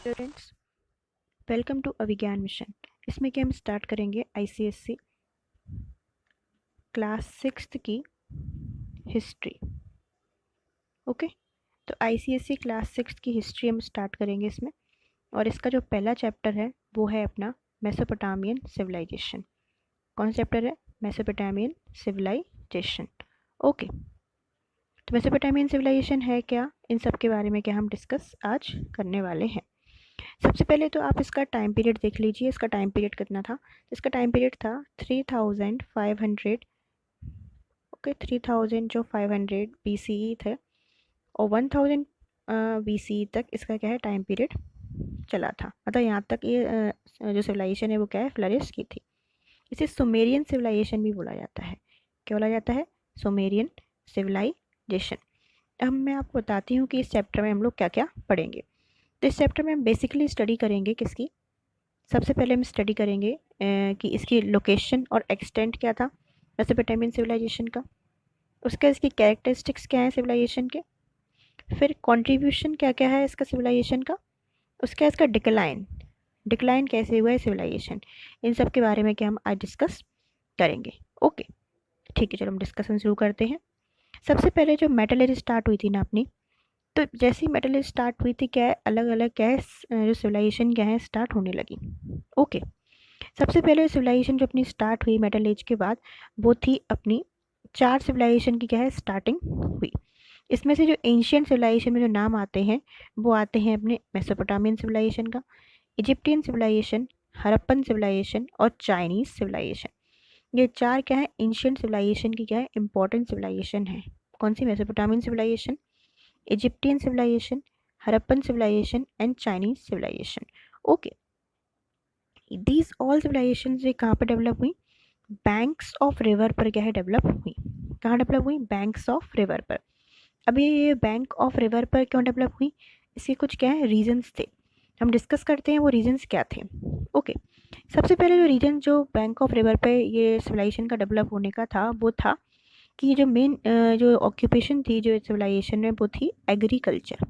Students, welcome to Abhigyan mission. इसमें कि हम स्टार्ट करेंगे आईसीएससी क्लास 6 की हिस्ट्री। ओके, तो आईसीएससी क्लास 6 की हिस्ट्री हम स्टार्ट करेंगे इसमें। और इसका जो पहला चैप्टर है वो है अपना मेसोपोटामियन सिविलाइजेशन। कौन सा चैप्टर है? Mesopotamian civilization. ओके, तो मेसोपोटामियन सिविलाइजेशन है क्या, इन सब के बारे में क्या हम डिस्कस आज करने वाले हैं। सबसे पहले तो आप इसका टाइम पीरियड देख लीजिए। इसका टाइम पीरियड कितना था? इसका टाइम पीरियड था 3500। ओके, 3000 जो 500 BCE थे और 1000 BCE तक इसका क्या है टाइम पीरियड चला था। मतलब यहाँ तक ये जो सिविलाइजेशन है वो क्या है फ्लरिश की थी। इसे सुमेरियन सिविलाइजेशन भी बोला जाता है। क्या बोला जाता है? Sumerian civilization. अब मैं आपको बताती हूँ कि इस चैप्टर में हम लोग क्या क्या पढ़ेंगे। तो इस चैप्टर में हम बेसिकली स्टडी करेंगे किसकी? सबसे पहले हम स्टडी करेंगे कि इसकी लोकेशन और एक्सटेंट क्या था मेसोपोटामियन सिविलाइजेशन का। उसका इसकी कैरेक्टरिस्टिक्स क्या है सिविलाइजेशन के। फिर कंट्रीब्यूशन क्या क्या है इसका सिविलाइजेशन का। उसका इसका डिक्लाइन, डिक्लाइन कैसे हुआ है सिविलाइजेशन। इन सब के बारे में क्या हम आज डिस्कस करेंगे। ओके, ठीक है, चलो हम डिस्कशन शुरू करते हैं। सबसे पहले जो मेटल एज स्टार्ट हुई थी ना अपनी, तो जैसे ही मेटल एज स्टार्ट हुई थी क्या है अलग अलग क्या है जो सिविलाइजेशन क्या है स्टार्ट होने लगी। ओके, सबसे पहले सिविलाइजेशन जो अपनी स्टार्ट हुई मेटल एज के बाद वो थी अपनी 4 सिविलाइजेशन की क्या है स्टार्टिंग हुई। इसमें से जो एंशियंट सिविलाइजेशन में जो नाम आते हैं वो आते हैं अपने मेसोपोटामियन सिविलाइजेशन का, इजिप्टियन सिविलाइजेशन, हड़प्पन सिविलाइजेशन और चाइनीज सिविलाइजेशन। ये 4 क्या है एंशियंट सिविलाइजेशन की क्या है इंपॉर्टेंट सिविलाइजेशन है। कौन सी? Mesopotamian civilization, Egyptian civilization, Harappan civilization and Chinese civilization. Okay, these all civilization ये कहाँ पर डेवलप हुई? बैंक्स ऑफ रिवर पर क्या है डेवलप हुई। कहाँ डेवलप हुई? बैंक्स ऑफ रिवर पर। अभी ये बैंक ऑफ रिवर पर क्यों डेवलप हुई? इसके कुछ क्या है रीजंस थे, हम डिस्कस करते हैं वो रीजंस क्या थे। ओके, सबसे पहले जो रीजन जो बैंक ऑफ रिवर पे ये सिविलाइजेशन का डेवलप होने का था वो था कि ये जो मेन जो ऑक्यूपेशन थी जो सिविलाइजेशन में वो थी एग्रीकल्चर।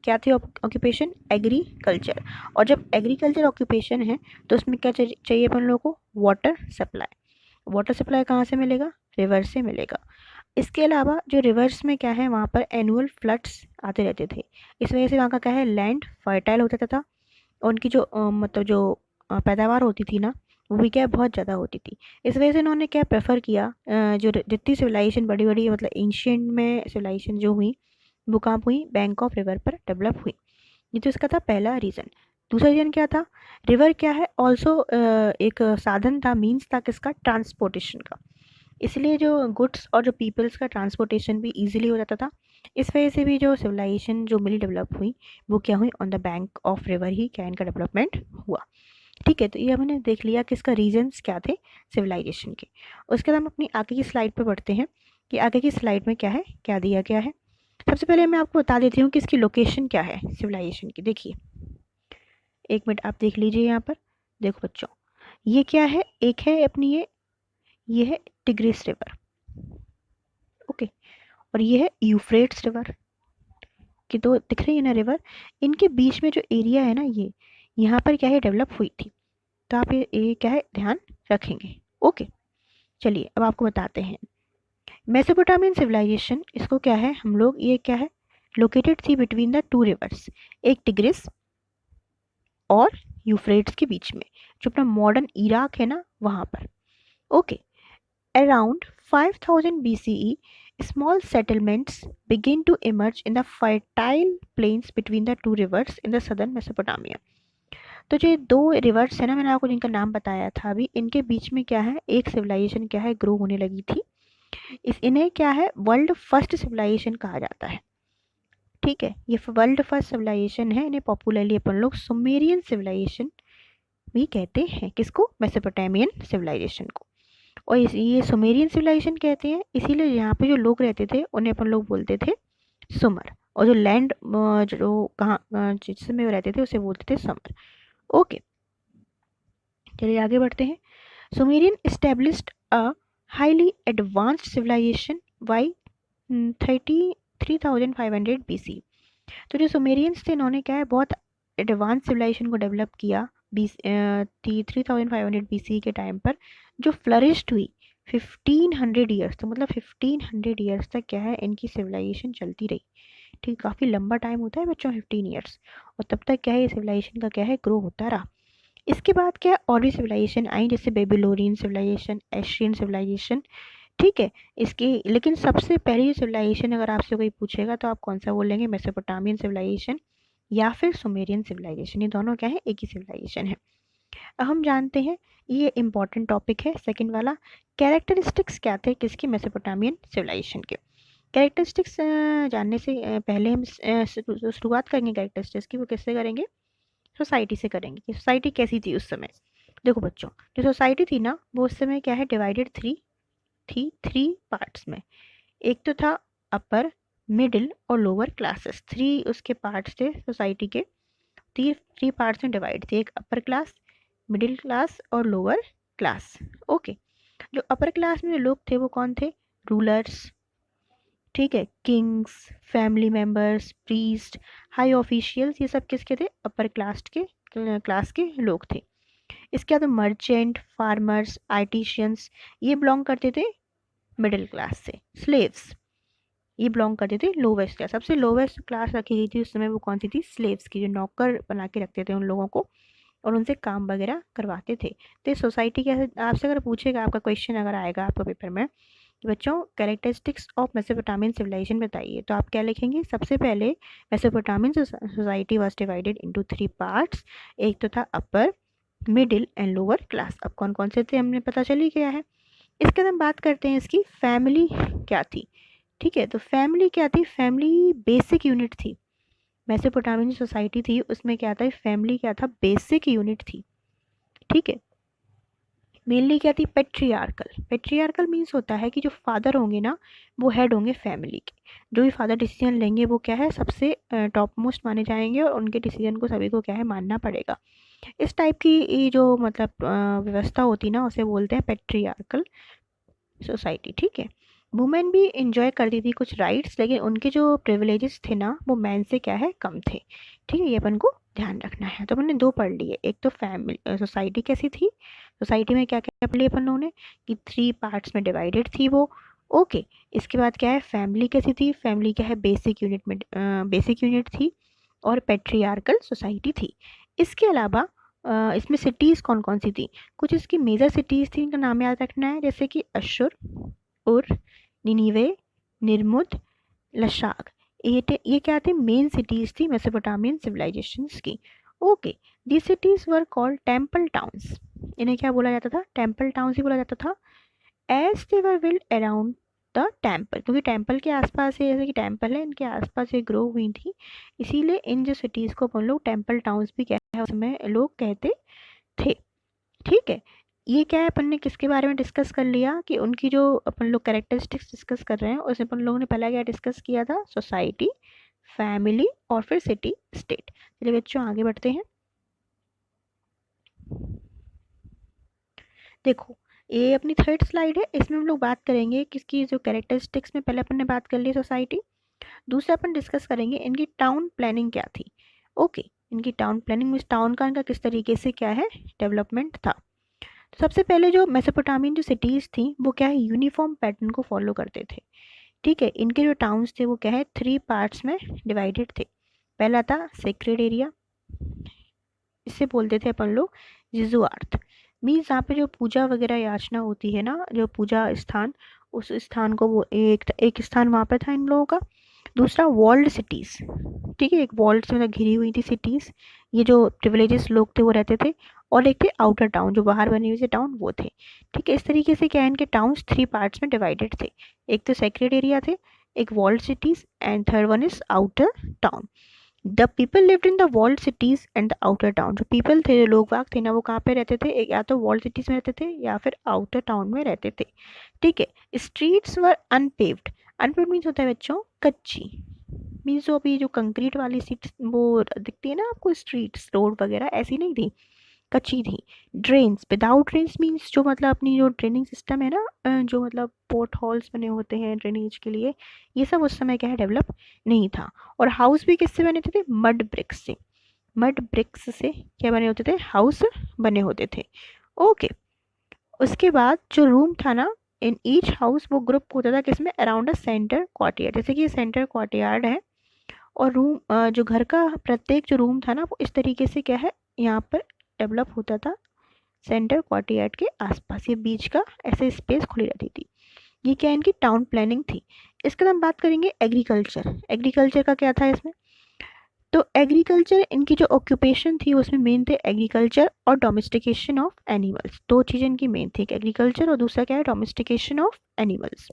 क्या थी ऑक्यूपेशन? एग्रीकल्चर। और जब एग्रीकल्चर ऑक्यूपेशन है तो उसमें क्या चाहिए अपन लोगों को? Water supply. वाटर सप्लाई कहाँ से मिलेगा? रिवर से मिलेगा। इसके अलावा जो रिवर्स में क्या है वहाँ पर एनुअल फ्लड्स आते रहते थे। इस वजह से वहाँ का क्या है लैंड फर्टाइल होता था और उनकी जो मतलब जो पैदावार होती थी ना वो भी क्या है बहुत ज़्यादा होती थी। इस वजह से इन्होंने क्या प्रेफर किया जो जितनी सिविलाइजेशन बड़ी बड़ी मतलब एंशियंट में सिविलाइजेशन जो हुई वो कहाँ हुई? बैंक ऑफ रिवर पर डेवलप हुई। ये तो इसका था पहला रीज़न। दूसरा रीज़न क्या था? रिवर क्या है ऑल्सो एक साधन था, मीन्स था किसका? ट्रांसपोर्टेशन का। इसलिए जो गुड्स और जो पीपल्स का ट्रांसपोर्टेशन भी इजीली हो जाता था। इस वजह से भी जो सिविलाइजेशन जो मिली डेवलप हुई वो क्या हुई? On the bank of river ही क्या इनका डेवलपमेंट हुआ। ठीक है, तो ये हमने देख लिया कि इसका रीजंस क्या थे सिविलाइजेशन के। उसके बाद हम अपनी आगे की स्लाइड पर बढ़ते हैं कि आगे की स्लाइड में क्या है, क्या दिया गया है। सबसे पहले मैं आपको बता देती हूँ कि इसकी लोकेशन क्या है सिविलाइजेशन की। देखिए, एक मिनट आप देख लीजिए यहाँ पर। देखो बच्चों, ये क्या है? एक है अपनी ये है टिग्रिस रिवर। ओके, और ये है यूफ्रेट्स रिवर की। दो दिख रही है ना रिवर, इनके बीच में जो एरिया है ना ये यहाँ पर क्या है डेवलप हुई थी। तो आप ये क्या है ध्यान रखेंगे। ओके, चलिए अब आपको बताते हैं मेसोपोटामियन सिविलाइजेशन। इसको क्या है हम लोग ये क्या है लोकेटेड थी बिटवीन द 2 रिवर्स, एक टिग्रिस और यूफ्रेट्स के बीच में, जो अपना मॉडर्न इराक है ना वहाँ पर। Okay, around 5000 BCE, small settlements began to emerge in the fertile plains between the 2 rivers in the southern Mesopotamia. तो जो 2 रिवर्स है ना मैंने आपको जिनका नाम बताया था अभी, इनके बीच में क्या है एक सिविलाइजेशन क्या है ग्रो होने लगी थी। इन्हें क्या है वर्ल्ड फर्स्ट सिविलाइजेशन कहा जाता है। ठीक है, ये वर्ल्ड फर्स्ट सिविलाइजेशन है। इन्हें पॉपुलरली अपन लोग सुमेरियन सिविलाइजेशन भी कहते हैं। किसको? मेसोपोटामियन सिविलाइजेशन को। और ये सुमेरियन सिविलाइजेशन कहते हैं इसीलिए यहाँ पे जो लोग रहते थे उन्हें अपन लोग बोलते थे सुमर। और जो लैंड जो कहाँ जिसमें वो रहते थे उसे बोलते थे समर। ओके, चलिए आगे बढ़ते हैं। Sumerian established a highly advanced civilization by 33,500 BC। तो जो सुमेरियंस थे इन्होंने क्या है बहुत एडवांस सिविलाइजेशन को डेवलप किया 3500 BC के टाइम पर, जो फ्लरिश्ड हुई 1500 ईयर्स, तो मतलब 1500 ईयर्स तक क्या है इनकी सिविलाइजेशन चलती रही। ठीक, काफ़ी लंबा टाइम होता है बच्चों 15 ईयर्स, और तब तक क्या है ये सिविलाइजेशन का क्या है ग्रो होता रहा। इसके बाद क्या है और भी सिविलाइजेशन आई, जैसे बेबीलोनियन सिविलाइजेशन, एशियन सिविलाइजेशन। ठीक है, इसकी लेकिन सबसे पहली सिविलाइजेशन अगर आपसे कोई पूछेगा तो आप कौन सा बोलेंगे, मेसोपोटामियन सिविलाइजेशन या फिर सुमेरियन सिविलाइजेशन। ये दोनों क्या है, एक ही सिविलाइजेशन है। अब हम जानते हैं, ये इंपॉर्टेंट टॉपिक है सेकंड वाला, कैरेक्टरिस्टिक्स क्या थे किसकी, मेसोपोटामियन सिविलाइजेशन के। कैरेक्टरिस्टिक्स जानने से पहले हम शुरुआत करेंगे कैरेक्टरिस्टिक्स की, वो किससे करेंगे, सोसाइटी से करेंगे कि सोसाइटी कैसी थी उस समय। देखो बच्चों, जो सोसाइटी थी ना वो उस समय क्या है डिवाइडेड थ्री पार्ट्स में। एक तो था अपर, मिडिल और लोअर क्लासेस, थ्री उसके पार्ट्स थे सोसाइटी के। थ्री पार्ट्स में डिवाइड थे, एक अपर क्लास, मिडिल क्लास और लोअर क्लास। ओके, जो अपर क्लास में जो लोग थे वो कौन थे, रूलर्स, ठीक है, Kings, family members, priest, high officials, ये सब किसके थे, अपर क्लास के लोग थे। इसके बाद मर्चेंट, फार्मर्स, आर्टिशियंस, ये बिलोंग करते थे मिडिल क्लास से। स्लेव्स, ये बिलोंग करते थे लोवेस्ट क्लास, सबसे लोवेस्ट क्लास रखी गई थी उस समय, वो कौन सी थी, स्लेव्स की, जो नौकर बना के रखते थे उन लोगों को और उनसे काम वगैरह करवाते थे। तो सोसाइटी कैसे, आपसे अगर पूछेगा, आपका क्वेश्चन अगर आएगा आपका पेपर में कि बच्चों कैरेक्टरिस्टिक्स ऑफ मेसोपोटामियन सिविलाइजेशन बताइए, तो आप क्या लिखेंगे, सबसे पहले Mesopotamian society was divided into three parts. एक तो था अपर, मिडिल एंड लोअर क्लास। अब कौन कौन से थे हमने पता चली गया है। इसके बाद हम बात करते हैं इसकी फैमिली क्या थी। ठीक है, तो फैमिली क्या थी, फैमिली बेसिक यूनिट थी। मेसोपोटामियन सोसाइटी थी उसमें क्या था, फैमिली क्या था, बेसिक यूनिट थी। ठीक है, मेनली क्या थी, पेट्रियार्कल। पेट्रियार्कल मीन्स होता है कि जो फादर होंगे ना वो हेड होंगे फैमिली के, जो भी फादर डिसीजन लेंगे वो क्या है सबसे टॉप मोस्ट माने जाएंगे और उनके डिसीजन को सभी को क्या है मानना पड़ेगा। इस टाइप की ये जो मतलब व्यवस्था होती ना उसे बोलते हैं पेट्रियार्कल सोसाइटी। ठीक है, वुमेन भी इंजॉय करती थी कुछ राइट्स, लेकिन उनके जो प्रिविलेजेस थे ना वो मैन से क्या है कम थे। ठीक है, ये अपन को ध्यान रखना है। तो मैंने दो पढ़ लिए, एक तो फैमिली सोसाइटी कैसी थी, सोसाइटी में क्या क्या पढ़ लिया अपन लोगों ने कि थ्री पार्ट्स में डिवाइडेड थी वो। ओके, इसके बाद क्या है, फैमिली कैसी थी, फैमिली क्या है बेसिक यूनिट में बेसिक यूनिट थी और पेट्रियार्कल सोसाइटी थी। इसके अलावा इसमें सिटीज़ कौन कौन सी थी, कुछ इसकी मेजर सिटीज़ थी, इनका नाम याद रखना है, जैसे कि अशुर, उर, निनीवे, निर्मुद, लशाक। ये क्या थे, मेन सिटीज़ थी मेसोपोटामियन सिविलाइजेशंस की। Okay, the cities were called temple towns. इन्हें क्या बोला जाता था, टेम्पल टाउन्स ही बोला जाता था। As they were built around the temple, क्योंकि टेम्पल के आसपास है, जैसे कि टेम्पल है इनके आसपास ये ग्रो हुई थी, इसीलिए इन जो सिटीज़ को अपन लोग टेम्पल टाउन्स भी कहते हैं, उसमें लोग कहते थे। ठीक है, ये क्या है अपन ने किसके बारे में डिस्कस कर लिया कि उनकी जो अपन लोग कैरेक्टरिस्टिक्स डिस्कस कर रहे हैं उसमें अपन लोगों ने पहला क्या डिस्कस किया था, सोसाइटी, फैमिली और फिर सिटी स्टेट। चलिए बच्चों आगे बढ़ते हैं। देखो, ये अपनी थर्ड स्लाइड है, इसमें हम लोग बात करेंगे किसकी, जो कैरेक्टरिस्टिक्स में पहले अपन ने बात कर ली सोसाइटी, दूसरा अपन डिस्कस करेंगे इनकी टाउन प्लानिंग क्या थी। ओके, इनकी टाउन प्लानिंग में टाउन का इनका किस तरीके से क्या है डेवलपमेंट था। तो सबसे पहले जो मेसोपोटामियन जो सिटीज़ थी वो क्या है यूनिफॉर्म पैटर्न को फॉलो करते थे। ठीक है, इनके जो टाउन्स थे वो क्या है थ्री पार्ट्स में डिवाइडेड थे। पहला था सेक्रेड एरिया, इससे बोलते थे अपन लोग जिजुआर्थ, मीन्स यहाँ पे जो पूजा वगैरह याचना होती है ना, जो पूजा स्थान, उस स्थान को वो एक स्थान वहाँ पे था इन लोगों का। दूसरा वॉल्ड सिटीज़, ठीक है, एक वॉल्ड से मतलब घिरी हुई थी सिटीज़, ये जो प्रिविलेजेस लोग थे वो रहते थे। और एक थे आउटर टाउन, जो बाहर बने हुए थे टाउन वो थे। ठीक है, इस तरीके से क्या है इनके टाउन्स थ्री पार्ट्स में डिवाइडेड थे, एक तो सेक्रेड एरिया थे, एक walled cities and third one is outer town. The people lived in the walled cities and the outer town, जो पीपल थे, जो लोग वाग थे ना, वो कहाँ पे रहते थे, एक या तो वॉल्ड सिटीज़ में रहते थे या फिर आउटर टाउन में रहते थे। ठीक है, स्ट्रीट्स वर अनपेव्ड। अनपेव्ड मीन्स होता है बच्चों कच्ची, मीन्स जो अभी जो कंक्रीट वाली सीट्स वो दिखती है ना आपको, स्ट्रीट्स रोड वगैरह ऐसी नहीं थी, कच्ची थी। ड्रेन्स, विदाउट ड्रेन्स मीन्स जो मतलब अपनी जो ड्रेनिंग सिस्टम है ना, जो मतलब पोर्ट हॉल्स बने होते हैं ड्रेनेज के लिए, ये सब उस समय क्या है डेवलप नहीं था। और हाउस भी किससे बने थे, मड ब्रिक्स से। मड ब्रिक्स से क्या बने होते थे, हाउस बने होते थे। ओके, उसके बाद जो रूम था ना, इन ईच हाउस वो ग्रुप होता था किसमें, अराउंड अ सेंटर क्वार्टियर। जैसे कि ये सेंटर क्वार्टियार्ड है और रूम जो घर का प्रत्येक जो रूम था ना वो इस तरीके से क्या है यहाँ पर डेवलप होता था सेंटर क्वार्टियार्ड के आसपास। ये बीच का ऐसे स्पेस खुली रहती थी। ये क्या इनकी टाउन प्लानिंग थी। इसके बाद हम बात करेंगे एग्रीकल्चर। एग्रीकल्चर का क्या था इसमें, तो एग्रीकल्चर इनकी जो ऑक्यूपेशन थी उसमें मेन थे एग्रीकल्चर और डोमेस्टिकेशन ऑफ एनिमल्स। दो चीज़ें इनकी मेन थी, एग्रीकल्चर और दूसरा क्या है, डोमेस्टिकेशन ऑफ एनिमल्स।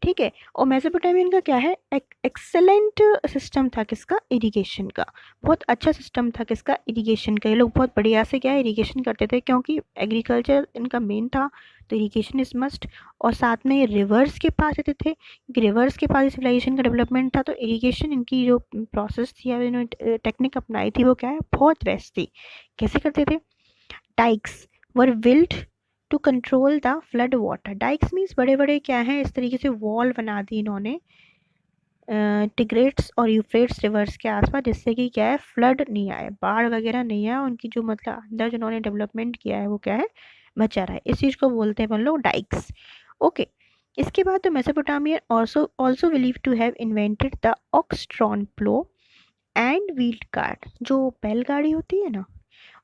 ठीक है, और मेसोपोटामियन का क्या है, एक्सेलेंट सिस्टम था किसका, इरिगेशन का। बहुत अच्छा सिस्टम था किसका, इरिगेशन का। ये लोग बहुत बढ़िया से क्या है इरिगेशन करते थे, क्योंकि एग्रीकल्चर इनका मेन था, तो इरिगेशन इज मस्ट। और साथ में ये रिवर्स के पास रहते थे, रिवर्स के पास सिविलाइजेशन का डेवलपमेंट था, तो इरिगेशन इनकी जो प्रोसेस थी या इन्होंने टेक्निक अपनाई थी वो क्या है, बहुत बेस्ट थी। कैसे करते थे, dykes were built to control the flood water. Dykes means बड़े बड़े क्या हैं, इस तरीके से वॉल बना दी इन्होंने टिग्रेट्स और यूफ्रेट्स रिवर्स के आसपास, जिससे कि क्या है, फ्लड नहीं आए, बाढ़ वगैरह नहीं आए। उनकी जो मतलब अंदर जो उन्होंने डेवलपमेंट किया है वो क्या है, बचा रहा है। इस चीज़ को बोलते हैं अपन लोग डाइक्स। ओके, इसके बाद तो Mesopotamian also also believe to have invented the ox drawn plough and wheeled cart. जो बैलगाड़ी होती है ना,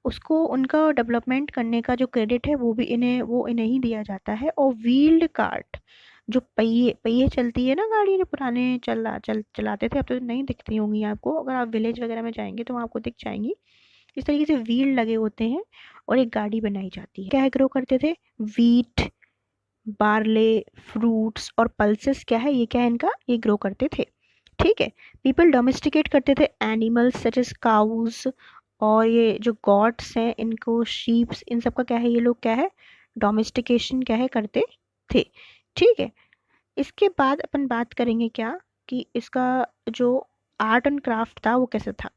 उसको उनका डेवलपमेंट करने का जो क्रेडिट है वो इन्हें ही दिया जाता है। और व्हील्ड कार्ट, जो पहिए पहिए चलती है ना गाड़ी, जो पुराने चलाते थे, अब तो नहीं दिखती होंगी आपको, अगर आप विलेज वगैरह में जाएंगे तो वहाँ आपको दिख जाएंगी। इस तरीके से व्हील लगे होते हैं और एक गाड़ी बनाई जाती है। क्या ग्रो करते थे, वीट, बार्ले, फ्रूट्स और पल्सेस, क्या है ये, क्या है इनका, ये ग्रो करते थे। ठीक है, पीपल डोमेस्टिकेट करते थे एनिमल्स सच एज काउज, और ये जो गॉड्स हैं इनको, शीप्स, इन सब का क्या है, ये लोग क्या है डोमेस्टिकेशन क्या है करते थे। ठीक है, इसके बाद अपन बात करेंगे क्या, कि इसका जो आर्ट एंड क्राफ्ट था वो कैसे था।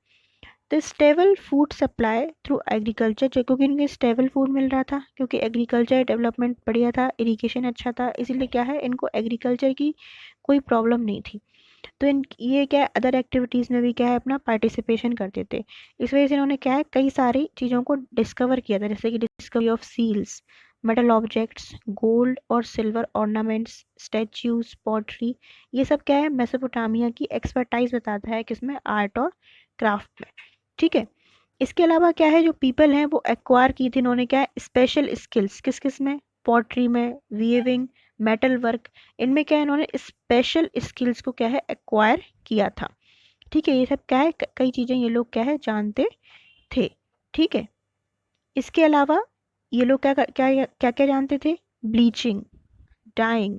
तो stable food supply through agriculture, जो क्योंकि इनके स्टेबल फूड मिल रहा था, क्योंकि एग्रीकल्चर डेवलपमेंट बढ़िया था, इरिगेशन अच्छा था, इसीलिए क्या है इनको एग्रीकल्चर की कोई प्रॉब्लम नहीं थी। तो इन ये क्या है अदर एक्टिविटीज़ में भी क्या है अपना पार्टिसिपेशन करते थे। इस वजह से इन्होंने क्या है कई सारी चीज़ों को डिस्कवर किया था, जैसे कि discovery of seals, metal objects, gold और सिल्वर ऑर्नामेंट्स, स्टैच्यूज, पॉटरी। ये सब क्या है मेसोपोटामिया की एक्सपर्टाइज बताता है किसमें, आर्ट और क्राफ्ट में। ठीक है, इसके अलावा क्या है जो पीपल हैं वो एक्वायर की थी, इन्होंने क्या है स्पेशल स्किल्स, किस किस में, पॉटरी में, वीविंग, मेटल वर्क, इनमें क्या है इन्होंने स्पेशल स्किल्स को क्या है एक्वायर किया था। ठीक है, ये सब क्या है कई चीज़ें ये लोग क्या है जानते थे। ठीक है, इसके अलावा ये लोग क्या क्या क्या क्या जानते थे, bleaching, dyeing,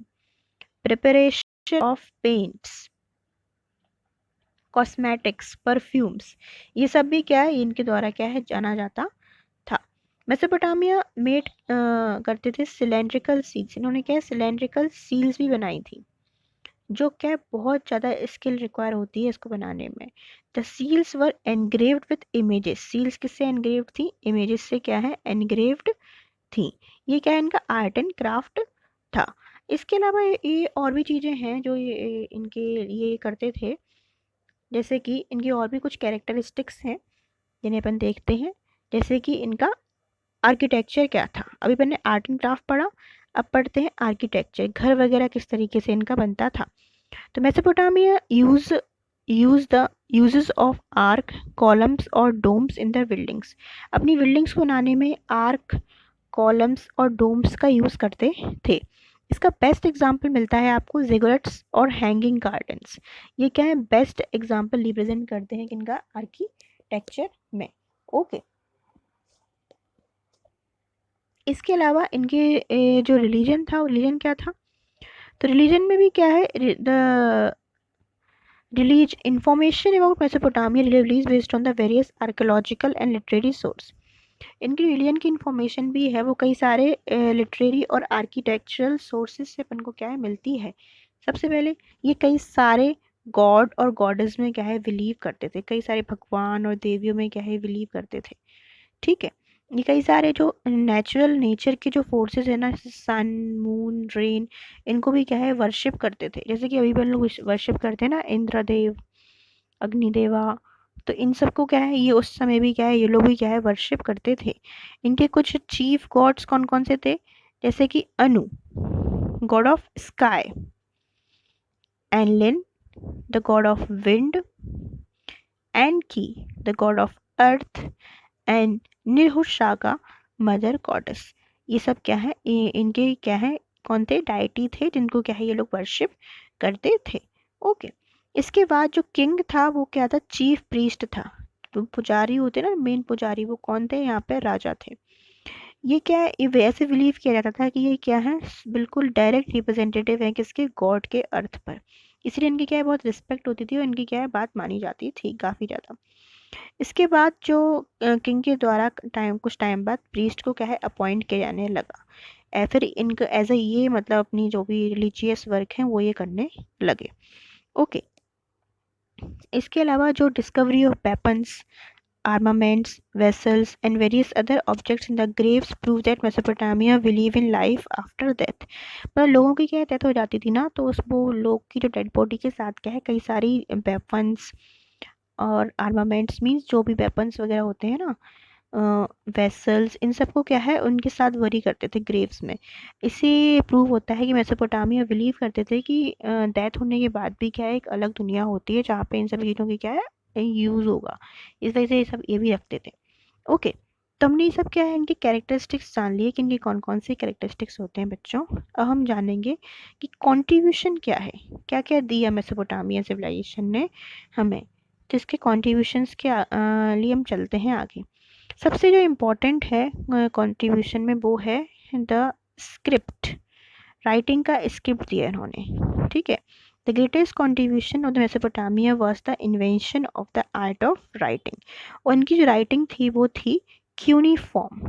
preparation of paints, cosmetics, perfumes, ये सब भी क्या है इनके द्वारा क्या है जाना जाता था। मेसोपोटामिया मेड करते थे सिलेंड्रिकल सील्स, इन्होंने क्या है सिलेंड्रिकल सील्स भी बनाई थी, जो क्या है बहुत ज़्यादा स्किल रिक्वायर होती है इसको बनाने में। The seals were engraved with images, seals किससे एनग्रेव्ड थी, इमेजेस से क्या है एनग्रेव्ड थी। ये क्या है इनका आर्ट एंड क्राफ्ट था। इसके अलावा ये और भी चीज़ें हैं जो ये इनके ये करते थे, जैसे कि इनकी और भी कुछ कैरेक्टरिस्टिक्स हैं जिन्हें अपन देखते हैं। जैसे कि इनका आर्किटेक्चर क्या था, अभी मैंने आर्ट एंड क्राफ्ट पढ़ा, अब पढ़ते हैं आर्किटेक्चर, घर वगैरह किस तरीके से इनका बनता था। तो Mesopotamia use the uses of arc, columns और डोम्स इन द बिल्डिंग्स। अपनी बिल्डिंग्स को बनाने में आर्क, कॉलम्स और डोम्स का यूज़ करते थे। इसका बेस्ट एग्जाम्पल मिलता है आपको जिगुरट्स और हैंगिंग गार्डन्स। ये क्या है बेस्ट एग्जाम्पल रिप्रेजेंट करते हैं किनका, आर्किटेक्चर में। ओके, इसके अलावा इनके जो रिलीजन था, रिलीजन क्या था, तो रिलीजन में भी क्या है the release information about Mesopotamia release based on the various archaeological and literary source. इनकी रिलीजन की इंफॉर्मेशन भी है वो कई सारे लिटरेरी और आर्किटेक्चरल सोर्सेज से अपन को क्या है मिलती है। सबसे पहले ये कई सारे गॉड और गॉडेस में क्या है बिलीव करते थे, कई सारे भगवान और देवियों में क्या है बिलीव करते थे। ठीक है, ये कई सारे जो नेचुरल नेचर के जो फोर्सेस है ना, सन, मून, रेन, इनको भी क्या है वर्शिप करते थे। जैसे कि अभी अपन लोग वर्शिप करते हैं ना, इंद्रदेव, अग्निदेवा, तो इन सबको क्या है, ये उस समय भी क्या है, ये लोग भी क्या है वर्शिप करते थे। इनके कुछ चीफ गॉड्स कौन कौन से थे, जैसे कि Anu, god of sky, Enlil, the god of wind, Enki, the god of earth, and Ninhursag, mother goddess. ये सब क्या है, इनके क्या है, कौन थे, डाइटी थे जिनको क्या है ये लोग वर्शिप करते थे। ओके। इसके बाद जो किंग था वो क्या था, चीफ प्रीस्ट था। तो पुजारी होते ना, मेन पुजारी, वो कौन थे, यहाँ पे राजा थे। ये क्या है, ये वैसे बिलीव किया जाता था कि ये क्या है, बिल्कुल डायरेक्ट रिप्रेजेंटेटिव है किसके, गॉड के अर्थ पर। इसलिए इनकी क्या है बहुत रिस्पेक्ट होती थी और इनकी क्या है बात मानी जाती थी काफ़ी ज़्यादा। इसके बाद जो किंग के द्वारा कुछ टाइम बाद प्रीस्ट को क्या है अपॉइंट किया जाने लगा। फिर इनको एज ए ये मतलब अपनी जो भी रिलीजियस वर्क है वो ये करने लगे। ओके। इसके अलावा जो discovery of weapons, armaments, vessels, and various other objects in the graves prove that Mesopotamia believe in life after death। मतलब लोगों की क्या डेथ हो जाती थी ना, तो उस वो लोग की जो डेड बॉडी के साथ क्या है कई सारी वेपन्स और आर्मामेंट्स मीन्स जो भी वेपन्स वगैरह होते हैं ना, वेसल्स, इन सबको क्या है उनके साथ वरी करते थे ग्रेव्स में। इससे प्रूव होता है कि मेसोपोटामिया बिलीव करते थे कि डेथ होने के बाद भी क्या है एक अलग दुनिया होती है जहाँ पे इन सभी चीज़ों की क्या है यूज़ होगा। इस वजह से ये सब ये भी रखते थे। ओके। तो हमने ये सब क्या है इनकी कैरेक्टरिस्टिक्स जान लिए कि इनके कौन कौन से कैरेक्टरिस्टिक्स होते हैं बच्चों। अब हम जानेंगे कि कॉन्ट्रीब्यूशन क्या है, क्या क्या दिया मेसोपोटामिया सिविलाइजेशन ने हमें, जिसके कॉन्ट्रीब्यूशंस के लिए हम चलते हैं आगे। सबसे जो इम्पोर्टेंट है कंट्रीब्यूशन में वो है द स्क्रिप्ट, राइटिंग का स्क्रिप्ट दिया इन्होंने। ठीक है। The greatest contribution of the Mesopotamia was the invention of the art of writing. और इनकी जो राइटिंग थी वो थी क्यूनिफॉर्म,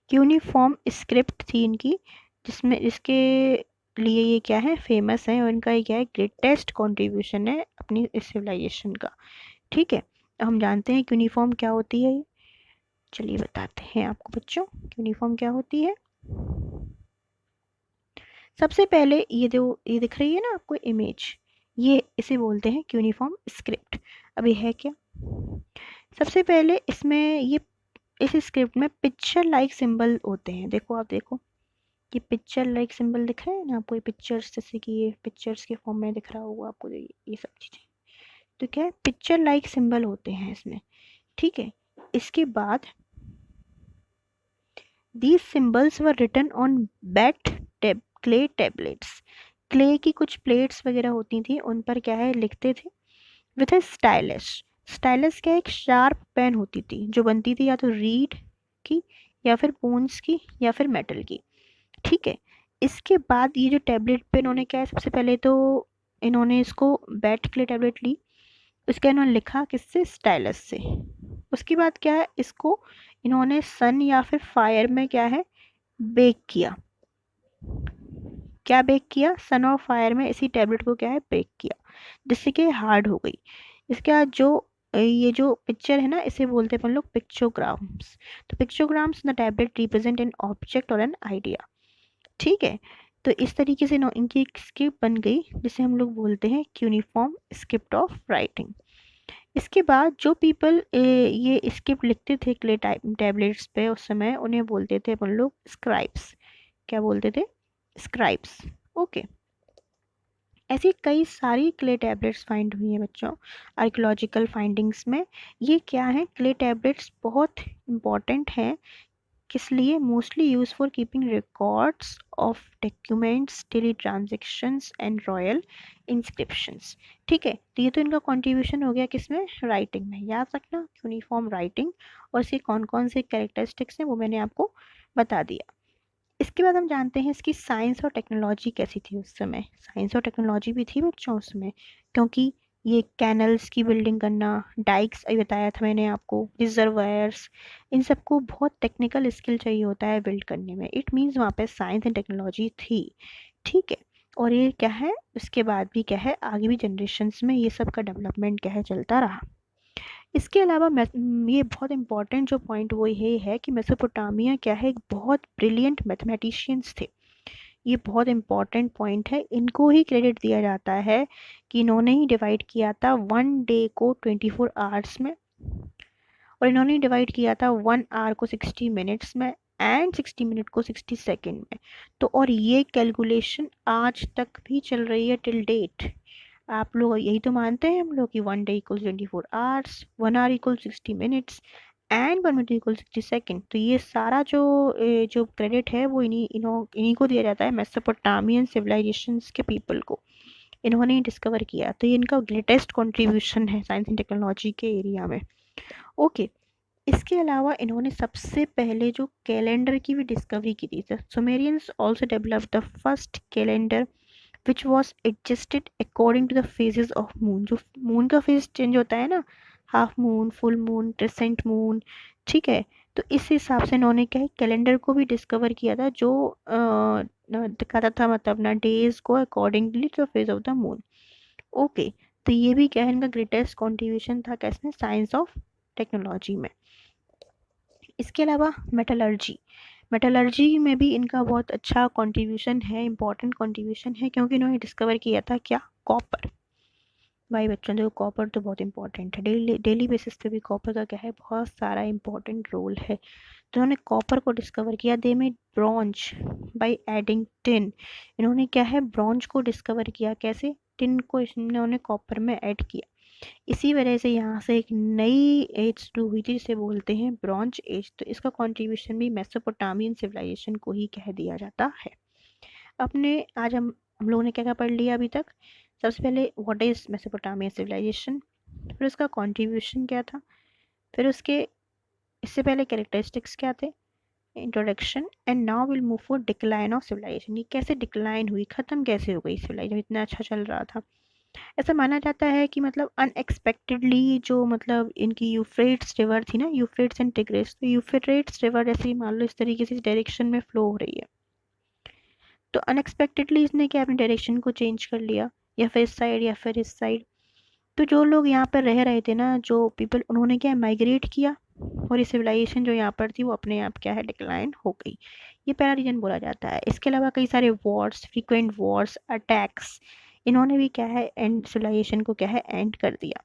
क्यूनिफॉर्म स्क्रिप्ट थी इनकी, जिसमें इसके लिए ये क्या है फेमस है और इनका ये क्या है ग्रेटेस्ट कंट्रीब्यूशन है अपनी सिविलाइजेशन का। ठीक है। हम जानते हैं यूनिफॉर्म क्या होती है, चलिए बताते हैं आपको बच्चों यूनिफॉर्म क्या होती है। सबसे पहले ये दिख रही है ना आपको इमेज, ये इसे बोलते हैं यूनिफॉर्म स्क्रिप्ट। अब ये है क्या, सबसे पहले इसमें ये इस स्क्रिप्ट में पिक्चर लाइक सिंबल होते हैं। देखो आप देखो, ये पिक्चर लाइक सिंबल दिख रहे हैं ना आपको, ये पिक्चर्स जैसे कि ये पिक्चर्स के फॉर्म में दिख रहा होगा आपको ये सब चीज़ें, तो क्या है पिक्चर लाइक सिंबल होते हैं इसमें। ठीक है। इसके बाद These symbols were written on wet clay tablets। Clay की कुछ प्लेट्स वगैरह होती थी उन पर क्या है लिखते थे विथ ए स्टाइलस। स्टाइलस क्या एक शार्प पेन होती थी जो बनती थी या तो रीड की या फिर बोन्स की या फिर मेटल की। ठीक है। इसके बाद ये जो टैबलेट पे इन्होंने क्या है सबसे पहले तो इन्होंने इसको बैट क्ले टैबलेट ली, उसका इन्होंने लिखा किससे, स्टाइलस से। उसके बाद क्या है इसको इन्होंने सन या फिर फायर में क्या है बेक किया। क्या बेक किया, सन और फायर में इसी टैबलेट को क्या है बेक किया, जिससे कि हार्ड हो गई। इसके बाद जो ये जो पिक्चर है ना इसे बोलते हैं अपन लोग पिक्चोग्राम्स। तो pictograms the tablet represent an object और एन आइडिया। ठीक है। तो इस तरीके से इनकी एक स्क्रिप्ट बन गई जिसे हम लोग बोलते हैं यूनिफॉर्म स्क्रिप्ट ऑफ राइटिंग। इसके बाद जो पीपल ये स्क्रिप्ट लिखते थे क्ले टैबलेट्स पे उस समय उन्हें बोलते थे अपन लोग स्क्राइब्स। क्या बोलते थे, स्क्राइब्स। ओके। ऐसी कई सारी क्ले टैबलेट्स फाइंड हुई हैं बच्चों आर्कियोलॉजिकल फाइंडिंग्स में। ये क्या है, क्ले टैबलेट्स बहुत इंपॉर्टेंट हैं, किस लिए, mostly use for keeping records of documents, daily transactions and royal inscriptions. ठीक है। तो ये तो इनका कंट्रीब्यूशन हो गया किसमें, राइटिंग में। याद रखना यूनिफॉर्म राइटिंग और इसके कौन कौन से कैरेक्टरिस्टिक्स हैं वो मैंने आपको बता दिया। इसके बाद हम जानते हैं इसकी साइंस और टेक्नोलॉजी कैसी थी उस समय। साइंस और टेक्नोलॉजी भी थी बच्चों उसमें, क्योंकि ये कैनल्स की बिल्डिंग करना, डाइक्स अभी बताया था मैंने आपको, रिजर्वायर्स, इन सबको बहुत टेक्निकल स्किल चाहिए होता है बिल्ड करने में। इट मीन्स वहाँ पे साइंस एंड टेक्नोलॉजी थी। ठीक है। और ये क्या है उसके बाद भी क्या है आगे भी जनरेशन्स में ये सब का डेवलपमेंट क्या है चलता रहा। इसके अलावा ये बहुत इंपॉर्टेंट जो पॉइंट वो ये है कि मेसोपोटामिया क्या है एक बहुत ब्रिलियंट मैथमेटिशियंस थे। ये बहुत इंपॉर्टेंट पॉइंट है, इनको ही क्रेडिट दिया जाता है कि इन्होंने ही डिवाइड किया था 1 डे को 24 आवर्स में, और इन्होंने डिवाइड किया था 1 आवर को 60 मिनट्स में एंड 60 मिनट को 60 सेकेंड में। तो और ये कैलकुलेशन आज तक भी चल रही है टिल डेट। आप लोग यही तो मानते हैं हम लोग कि 1 day equal 24 hours, 1 hour equal 60 minutes and 1 minute equal 60 second. तो ये सारा जो क्रेडिट है वो इन्हीं को दिया जाता है, मेसोपोटामियन सिविलाइजेशंस के पीपल को। इन्होंने ही डिस्कवर किया, तो ये इनका ग्रेटेस्ट कंट्रीब्यूशन है साइंस एंड टेक्नोलॉजी के एरिया में। ओके, इसके अलावा इन्होंने सबसे पहले जो कैलेंडर की भी डिस्कवरी की थी। Sumerians also develop the first calendar which was adjusted according to the phases of moon. जो मून का फेज चेंज होता है ना, half moon, full moon, crescent moon, ठीक है, तो इस हिसाब से इन्होंने क्या है कैलेंडर को भी डिस्कवर किया था, जो दिखाता था मतलब ना डेज को accordingly to the phase of the moon. Okay, तो ये भी क्या है इनका ग्रेटेस्ट कॉन्ट्रीब्यूशन था कैसे, साइंस ऑफ टेक्नोलॉजी में। इसके अलावा मेटलर्जी, मेटलर्जी में भी इनका बहुत अच्छा कंट्रीब्यूशन है, इंपॉर्टेंट कंट्रीब्यूशन है, क्योंकि इन्होंने डिस्कवर किया था क्या, कॉपर। भाई बच्चों देखो, कॉपर तो बहुत इंपॉर्टेंट है, डेली डेली बेसिस पे भी कॉपर का क्या है बहुत सारा इंपॉर्टेंट रोल है। तो इन्होंने कॉपर को डिस्कवर किया। They made bronze by adding tin. इन्होंने क्या है ब्रॉन्ज को डिस्कवर किया, कैसे, टिन को इन्होंने कॉपर में ऐड किया। इसी वजह से यहाँ से एक नई एज शुरू हुई थी जिसे बोलते हैं ब्रॉन्ज एज। तो इसका कंट्रीब्यूशन भी मेसोपोटामियन सिविलाइजेशन को ही कह दिया जाता है। अपने आज हम लोगों ने क्या क्या पढ़ लिया अभी तक। सबसे पहले व्हाट इज मेसोपोटामियन सिविलाइजेशन, फिर उसका कंट्रीब्यूशन क्या था, फिर उसके इससे पहले कैरेक्टरिस्टिक्स क्या थे, introduction, and now will move for decline of civilization. ये कैसे डिक्लाइन हुई, ख़त्म कैसे हो गई सिविलाइजेशन, इतना अच्छा चल रहा था। ऐसा माना जाता है कि मतलब अनएक्सपेक्टेडली जो मतलब इनकी यूफ्रेट्स रिवर थी ना, यूफ्रेट्स एंड टिग्रिस, तो यूफ्रेट्स रिवर ऐसे ही मान लो इस तरीके से डायरेक्शन में फ्लो हो रही है, तो अनएक्सपेक्टेडली इसने क्या अपने डायरेक्शन को चेंज कर लिया, या फिर इस साइड या फिर इस साइड। तो जो लोग यहाँ पर रह रहे थे ना, जो पीपल, उन्होंने क्या माइग्रेट किया, और ये सिविलाइजेशन जो यहाँ पर थी वो अपने आप क्या है डिक्लाइन हो गई। ये पहला रीजन बोला जाता है। इसके अलावा कई सारे वॉर्स, फ्रीक्वेंट वॉर्स, अटैक्स, इन्होंने भी क्या है एंड सिविलाइजेशन को क्या है एंड कर दिया।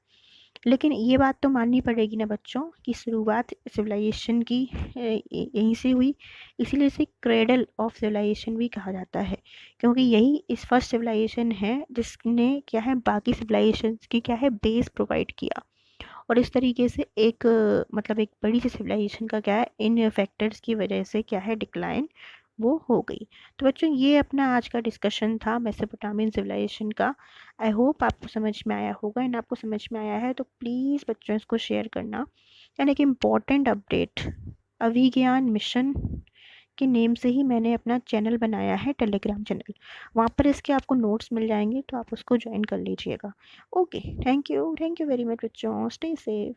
लेकिन ये बात तो माननी पड़ेगी ना बच्चों कि शुरुआत सिविलाइजेशन की यहीं से हुई, इसीलिए इसे क्रेडल ऑफ सिविलाइजेशन भी कहा जाता है, क्योंकि यही इस फर्स्ट सिविलाइजेशन है जिसने क्या है बाकी सिविलाइजेशन की क्या है बेस प्रोवाइड किया। और इस तरीके से एक मतलब एक बड़ी सी सिविलाइजेशन का क्या है इन फैक्टर्स की वजह से क्या है डिक्लाइन वो हो गई। तो बच्चों ये अपना आज का डिस्कशन था मेसोपोटामियन सिविलाइजेशन का। आई होप आपको समझ में आया होगा, एंड आपको समझ में आया है तो प्लीज़ बच्चों इसको शेयर करना। एंड एक इम्पॉर्टेंट अपडेट, अभिज्ञान मिशन के नेम से ही मैंने अपना चैनल बनाया है, टेलीग्राम चैनल। वहाँ पर इसके आपको नोट्स मिल जाएंगे, तो आप उसको ज्वाइन कर लीजिएगा। Okay, thank you very much बच्चों, स्टे सेफ।